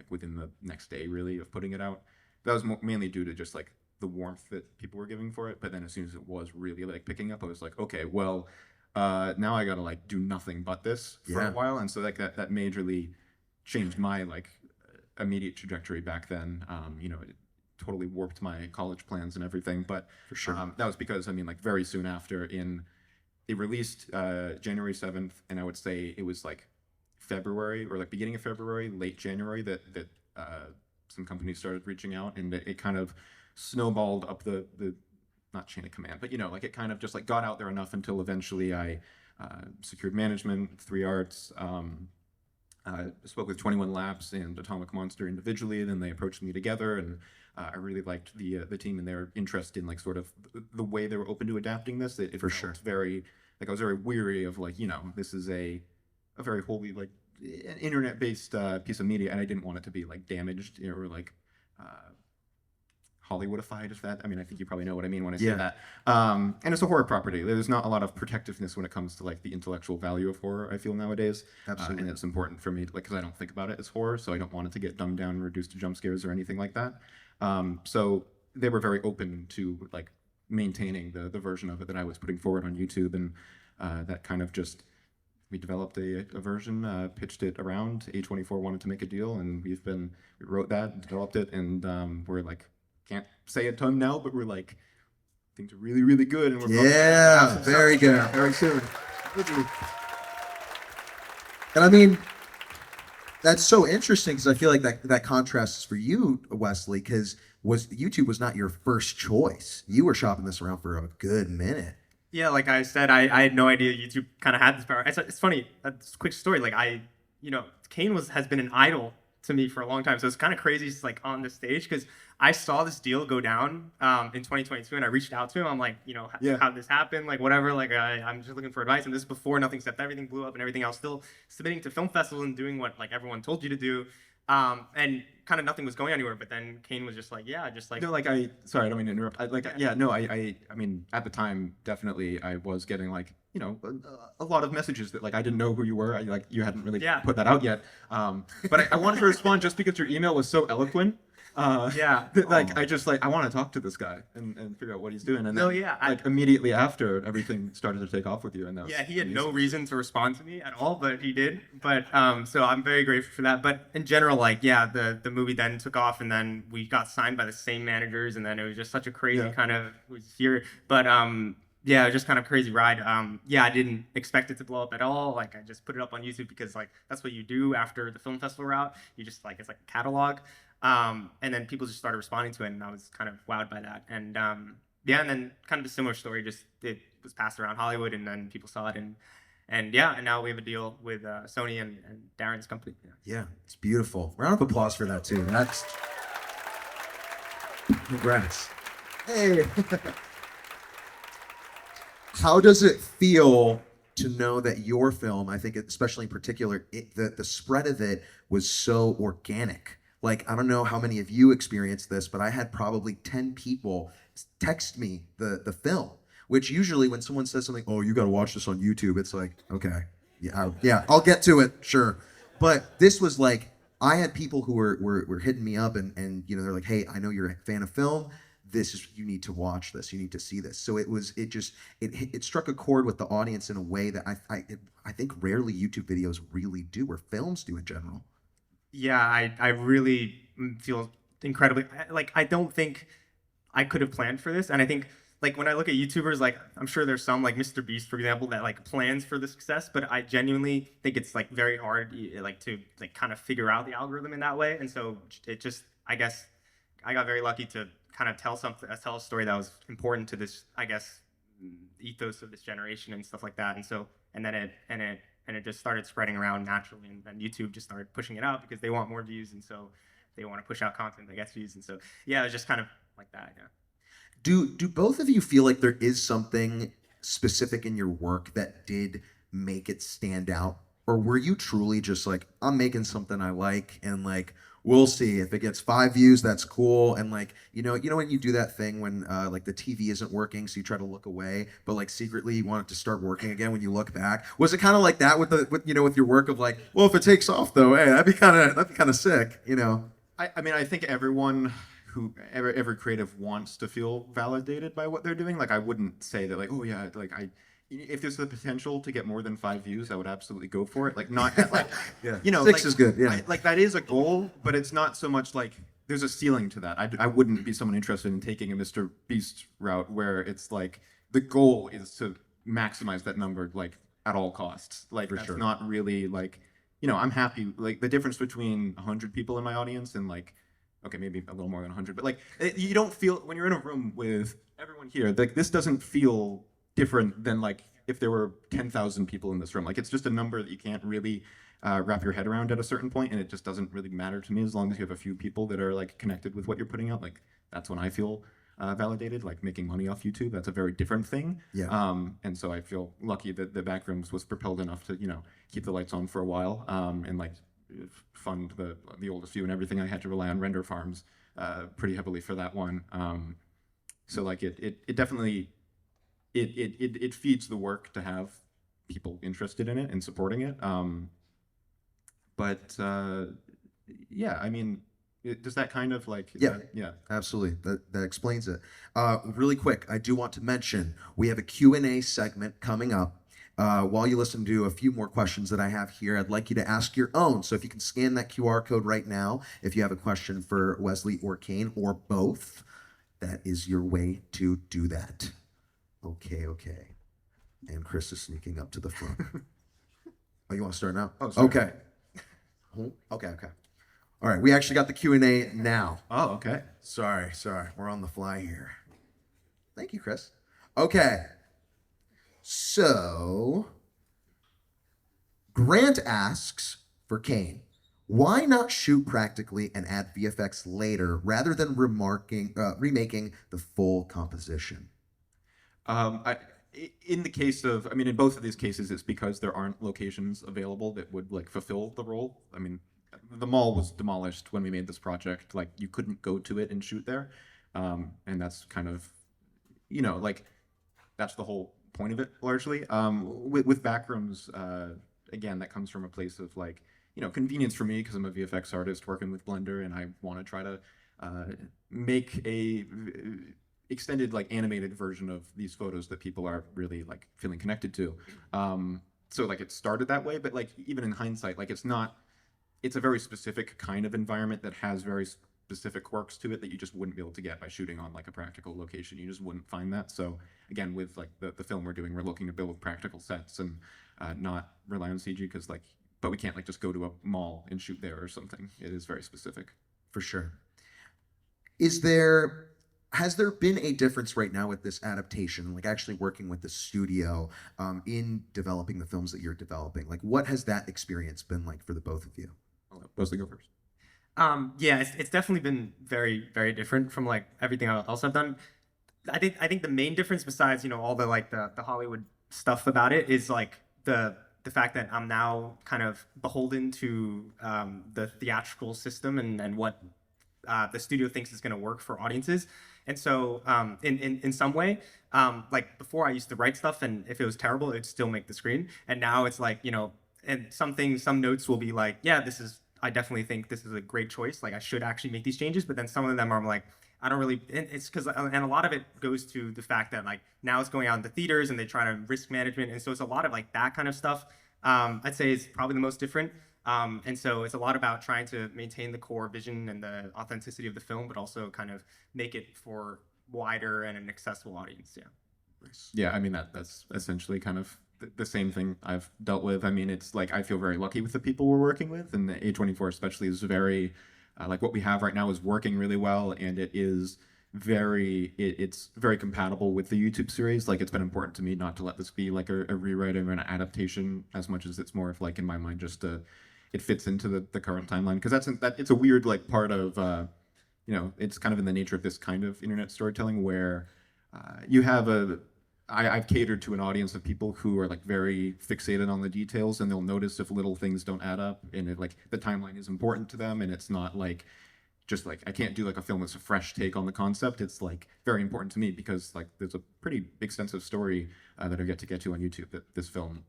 within the next day really of putting it out. That was mainly due to just like the warmth that people were giving for it. But then as soon as it was really like picking up, I was like, okay, well, now I gotta like do nothing but this for a while. And so like that majorly changed my like immediate trajectory back then. You know, it totally warped my college plans and everything. But for sure, that was because I mean, like very soon after it released January 7th, and I would say it was like February or like beginning of February, late January that some companies started reaching out, and it kind of snowballed up the not chain of command, but you know, like it kind of just like got out there enough until eventually I secured management, 3 Arts, spoke with 21 Labs and Atomic Monster individually, then they approached me together, and I really liked the team and their interest in like sort of the way they were open to adapting this. It for felt sure very like I was very weary of like, you know, this is a very wholly like an internet-based piece of media, and I didn't want it to be like damaged or like Hollywoodified, if that, I mean, I think you probably know what I mean when I say that. And it's a horror property. There's not a lot of protectiveness when it comes to like the intellectual value of horror, I feel nowadays. Absolutely. And it's important for me, like, because I don't think about it as horror, so I don't want it to get dumbed down and reduced to jump scares or anything like that. So they were very open to like maintaining the version of it that I was putting forward on YouTube, and that kind of just, we developed a version, pitched it around. A24 wanted to make a deal, and we wrote that, developed it, and we're like, can't say a ton now, but we're like, things are really, really good, and we're very good, very soon. And I mean, that's so interesting because I feel like that contrasts for you, Wesley, because YouTube was not your first choice. You were shopping this around for a good minute. Yeah, like I said, I had no idea YouTube kind of had this power. It's funny, that's a quick story. Like Kane has been an idol to me for a long time, so it's kind of crazy just like on the stage because I saw this deal go down in 2022, and I reached out to him. I'm like, you know, how did this happen? Like, whatever. Like, I'm just looking for advice. And this is before Nothing Except Everything blew up and everything. I was still submitting to film festivals and doing what like everyone told you to do, and kind of nothing was going anywhere. But then Kane was just like, no, like sorry, I don't mean to interrupt. I mean, at the time, definitely, I was getting like, you know, a lot of messages that like I didn't know who you were. You hadn't really put that out yet. But I wanted to respond just because your email was so eloquent. Yeah. Like I just like I want to talk to this guy and figure out what he's doing. And No, then, yeah, like immediately after everything started to take off with you, and that was Yeah, he had amazing. no reason to respond to me at all, but he did. But so I'm very grateful for that. But in general, like, yeah, the movie then took off, and then we got signed by the same managers, and then it was just such a crazy kind of here. But yeah, it was just kind of crazy ride. Yeah, I didn't expect it to blow up at all. Like, I just put it up on YouTube because like that's what you do after the film festival route. You just like it's like a catalog, and then people just started responding to it, and I was kind of wowed by that. And yeah, and then kind of a similar story. Just it was passed around Hollywood, and then people saw it, and yeah, and now we have a deal with Sony and Darren's company. Yeah, it's beautiful. Round of applause for that too. That's congrats. Hey. How does it feel to know that your film, I think especially in particular, the spread of it was so organic? Like, I don't know how many of you experienced this, but I had probably 10 people text me the film, which usually when someone says something, oh, you got to watch this on YouTube, it's like, okay, yeah, I'll get to it, sure. But this was like, I had people who were hitting me up and you know, they're like, hey, I know you're a fan of film. You need to watch this. You need to see this. So it struck a chord with the audience in a way that I think rarely YouTube videos really do, or films do in general. Yeah, I really feel incredibly like I don't think I could have planned for this, and I think like when I look at YouTubers, like I'm sure there's some like Mr. Beast, for example, that like plans for the success, but I genuinely think it's like very hard like to like kind of figure out the algorithm in that way, and so it just I guess I got very lucky to kind of tell a story that was important to this, I guess, ethos of this generation and stuff like that. And so, and then it just started spreading around naturally, and then YouTube just started pushing it out because they want more views, and so they want to push out content that gets views. And so, yeah, it was just kind of like that. Yeah. Do both of you feel like there is something specific in your work that did make it stand out, or were you truly just like, I'm making something I like, and like, we'll see if it gets 5 views, that's cool. And like, you know when you do that thing when like the TV isn't working, so you try to look away, but like secretly you want it to start working again when you look back. Was it kind of like that with your work of like, well, if it takes off though, hey, that'd be kind of sick, you know? I mean, I think everyone who every creative wants to feel validated by what they're doing. Like, I wouldn't say that like, oh yeah, like if there's the potential to get more than 5 views, I would absolutely go for it. Like, not like, yeah, you know, 6 like, is good. Yeah, like that is a goal, but it's not so much like there's a ceiling to that. I wouldn't be someone interested in taking a Mr. Beast route where it's like the goal is to maximize that number like at all costs. Like, that's not really like, you know, I'm happy. Like, the difference between 100 people in my audience and like, okay, maybe a little more than 100, but like you don't feel when you're in a room with everyone here, like this doesn't feel different than like if there were 10,000 people in this room. Like, it's just a number that you can't really wrap your head around at a certain point, and it just doesn't really matter to me as long as you have a few people that are like connected with what you're putting out. Like, that's when I feel validated. Like, making money off YouTube, that's a very different thing. Yeah. And so I feel lucky that the Backrooms was propelled enough to, you know, keep the lights on for a while, and like fund the oldest view and everything. I had to rely on render farms pretty heavily for that one. So like it definitely it feeds the work to have people interested in it and supporting it. But yeah, I mean, does that kind of like yeah, absolutely, that explains it. Really quick, I do want to mention we have a Q&A segment coming up. While you listen to a few more questions that I have here, I'd like you to ask your own. So if you can scan that QR code right now, if you have a question for Wesley or Kane or both, that is your way to do that. Okay. And Chris is sneaking up to the front. Oh, you want to start now? Oh, sorry. Okay. Okay. All right, we actually got the Q&A now. Oh, okay. Sorry. We're on the fly here. Thank you, Chris. Okay. So, Grant asks for Kane, why not shoot practically and add VFX later rather than remaking the full composition? In the case of, I mean, in both of these cases, it's because there aren't locations available that would like fulfill the role. I mean, the mall was demolished when we made this project. Like, you couldn't go to it and shoot there, and that's kind of, you know, like, that's the whole point of it largely. With Backrooms, again, that comes from a place of like, you know, convenience for me because I'm a VFX artist working with Blender, and I want to try to make a extended like animated version of these photos that people are really like feeling connected to. So like it started that way, but like even in hindsight, like it's a very specific kind of environment that has very specific quirks to it that you just wouldn't be able to get by shooting on like a practical location. You just wouldn't find that. So again, with like the film we're doing, we're looking to build practical sets and not rely on CG because like, but we can't like just go to a mall and shoot there or something. It is very specific. For sure. Has there been a difference right now with this adaptation, like actually working with the studio in developing the films that you're developing? Like, what has that experience been like for the both of you? I'll let Wesley go first. Yeah, it's definitely been very, very different from like everything else I've done. I think the main difference, besides all the like the Hollywood stuff about it, is like the fact that I'm now kind of beholden to the theatrical system and what the studio thinks is going to work for audiences. And so in some way, like before I used to write stuff, and if it was terrible, it'd still make the screen. And now it's like, and some notes will be like, yeah, I definitely think this is a great choice. Like I should actually make these changes. But then some of them are like, I don't really, and it's because, and a lot of it goes to the fact that like now it's going out into theaters and they try to risk management. And so it's a lot of like that kind of stuff. I'd say is probably the most different. And so it's a lot about trying to maintain the core vision and the authenticity of the film, but also kind of make it for wider and an accessible audience. Yeah. Yeah, I mean that's essentially kind of the same thing I've dealt with. I mean, it's like I feel very lucky with the people we're working with, and the A24 especially is very like what we have right now is working really well, and it is it's very compatible with the YouTube series. Like it's been important to me not to let this be like a rewrite or an adaptation as much as it's more of like in my mind just it fits into the current timeline, because it's a weird like part of it's kind of in the nature of this kind of internet storytelling where you have I've catered to an audience of people who are like very fixated on the details, and they'll notice if little things don't add up, and like the timeline is important to them, and it's not like just like I can't do like a film that's a fresh take on the concept. It's like very important to me because like there's a pretty extensive story that I get to on YouTube that this film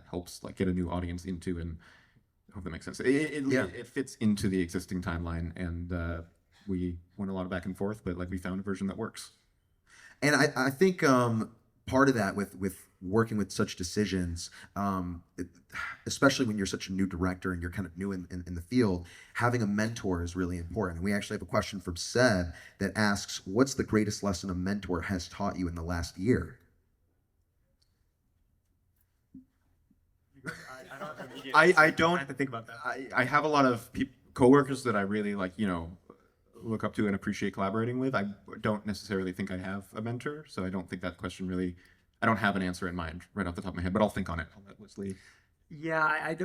helps like get a new audience into, and I hope that makes sense. It fits into the existing timeline, and we went a lot of back and forth, but like we found a version that works. And I think part of that with working with such decisions, especially when you're such a new director and you're kind of new in the field, having a mentor is really important. And we actually have a question from Seb that asks, what's the greatest lesson a mentor has taught you in the last year? I don't have to think about that. I have a lot of coworkers that I really like, look up to and appreciate collaborating with. I don't necessarily think I have a mentor, so I don't think that question really, I don't have an answer in mind right off the top of my head, but I'll think on it. I'll let Wesley. Yeah,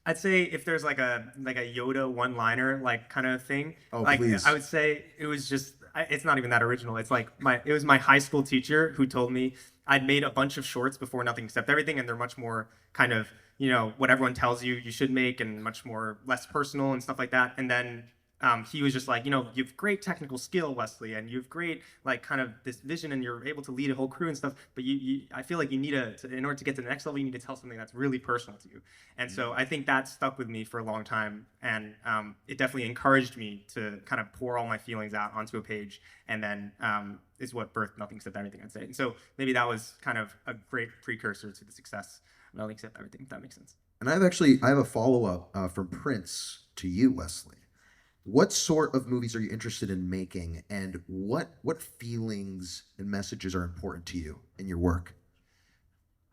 I'd say if there's like a Yoda one-liner like kind of thing, please. I would say it was just, it's not even that original. It's like it was my high school teacher who told me I'd made a bunch of shorts before Nothing Except Everything, and they're much more kind of, what everyone tells you should make, and much more less personal and stuff like that. And then he was just like, you have great technical skill, Wesley, and you have great like kind of this vision, and you're able to lead a whole crew and stuff. But I feel like you need in order to get to the next level, you need to tell something that's really personal to you. And so I think that stuck with me for a long time, and it definitely encouraged me to kind of pour all my feelings out onto a page, and then is what birthed Nothing Except Everything, I'd say. And so maybe that was kind of a great precursor to the success of Nothing Except Everything, if that makes sense. And I have a follow-up from Prince to you, Wesley. What sort of movies are you interested in making, and what feelings and messages are important to you in your work?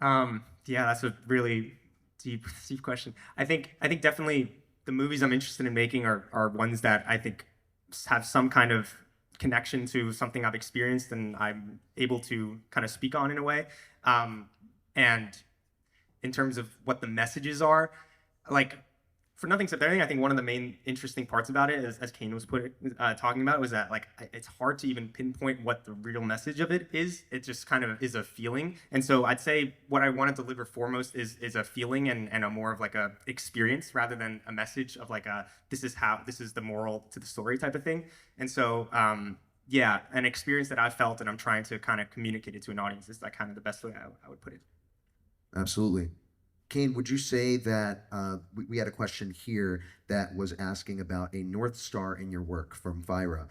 Yeah, that's a really deep question. I think definitely the movies I'm interested in making are ones that I think have some kind of connection to something I've experienced and I'm able to kind of speak on in a way. And in terms of what the messages are, like for Nothing Except Everything, I think one of the main interesting parts about it, as Kane was talking about, was that like it's hard to even pinpoint what the real message of it is. It just kind of is a feeling. And so I'd say what I want to deliver foremost is a feeling and a more of like a experience rather than a message of like this is the moral to the story type of thing. And so yeah, an experience that I felt and I'm trying to kind of communicate it to an audience is like kind of the best way I would put it. Absolutely. Kane, would you say that we had a question here that was asking about a North Star in your work from Vira?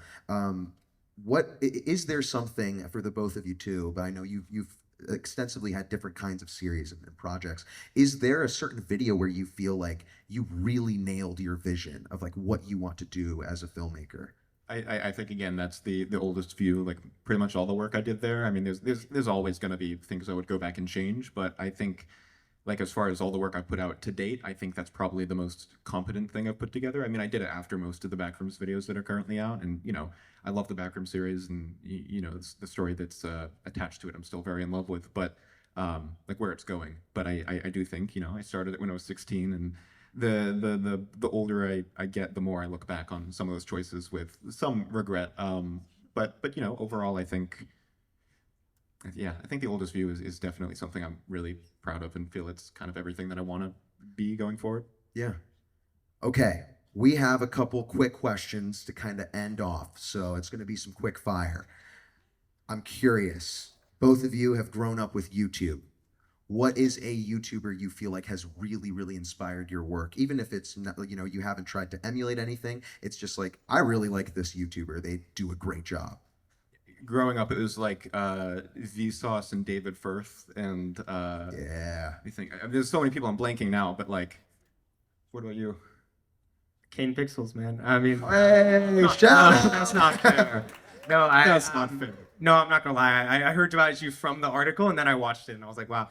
Is there something for the both of you too? But I know you've extensively had different kinds of series and projects. Is there a certain video where you feel like you really nailed your vision of like what you want to do as a filmmaker? I think again that's the oldest view. Like pretty much all the work I did there. I mean, there's always going to be things I would go back and change, but I think like as far as all the work I've put out to date, I think that's probably the most competent thing I've put together. I mean, I did it after most of the Backrooms videos that are currently out, and you know, I love the Backrooms series, and you know, it's the story that's attached to it. I'm still very in love with, but like where it's going. But I do think, you know, I started it when I was 16, and the older I get, the more I look back on some of those choices with some regret. But you know, overall, I think the oldest view is definitely something I'm really proud of and feel it's kind of everything that I want to be going forward. Yeah. Okay. We have a couple quick questions to kind of end off, so it's going to be some quick fire. I'm curious. Both of you have grown up with YouTube. What is a YouTuber you feel like has really, really inspired your work? Even if it's not, you know, you haven't tried to emulate anything, it's just like, I really like this YouTuber. They do a great job. Growing up, it was like Vsauce and David Firth, and yeah. I think there's so many people I'm blanking now, but like, what about you? Kane Pixels, man. I mean, that's not fair. No, that's not fair. No, I'm not gonna lie. I heard about you from the article, and then I watched it, and I was like, wow.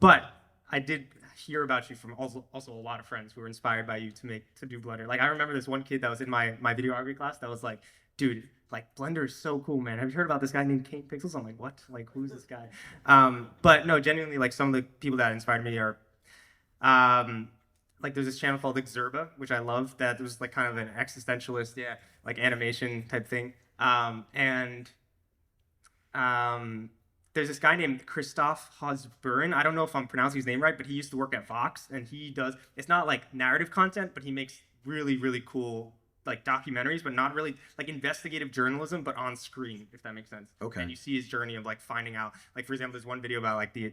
But I did hear about you from also a lot of friends who were inspired by you to do Blender. Like I remember this one kid that was in my videography class that was like, dude, like Blender is so cool, man. Have you heard about this guy named Kane Pixels? I'm like, what? Like who's this guy? But no, genuinely, like some of the people that inspired me are, like there's this channel called Exerba, which I love. That was like kind of an existentialist, like animation type thing. There's this guy named Christoph Hosburin. I don't know if I'm pronouncing his name right, but he used to work at Vox, and he does, it's not like narrative content, but he makes really, really cool like documentaries, but not really like investigative journalism, but on screen, if that makes sense. Okay. And you see his journey of like finding out, like for example, there's one video about like the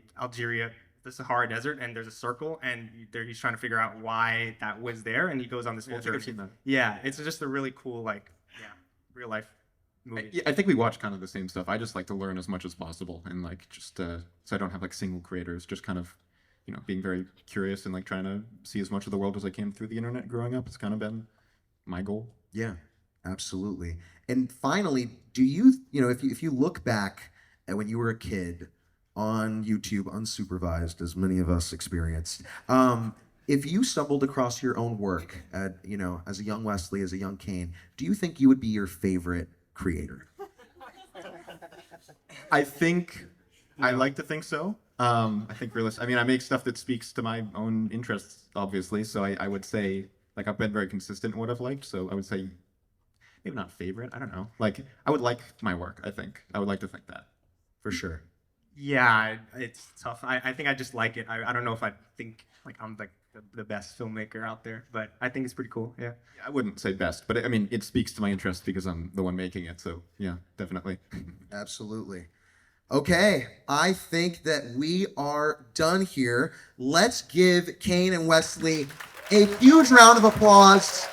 Sahara Desert, and there's a circle, and he's trying to figure out why that was there, and he goes on this whole journey. I've seen that. Yeah, it's just a really cool like real life movie. I think we watch kind of the same stuff. I just like to learn as much as possible, and like just so I don't have like single creators, just kind of, you know, being very curious and like trying to see as much of the world as I can through the internet growing up. It's kind of been my goal. Yeah, absolutely. And finally, do you know, if you look back at when you were a kid on YouTube, unsupervised, as many of us experienced, if you stumbled across your own work at, you know, as a young Wesley, as a young Kane, do you think you would be your favorite creator? I think I like to think so. I think I mean, I make stuff that speaks to my own interests, obviously. So I would say, like, I've been very consistent in what I've liked. So I would say, maybe not favorite. I don't know. Like, I would like my work. I think I would like to think that, for sure. Yeah, it's tough. I think I just like it. I don't know if I think like I'm like the best filmmaker out there, but I think it's pretty cool. Yeah. I wouldn't say best, but I mean, it speaks to my interest because I'm the one making it. So yeah, definitely. Absolutely. Okay, I think that we are done here. Let's give Kane and Wesley a huge round of applause.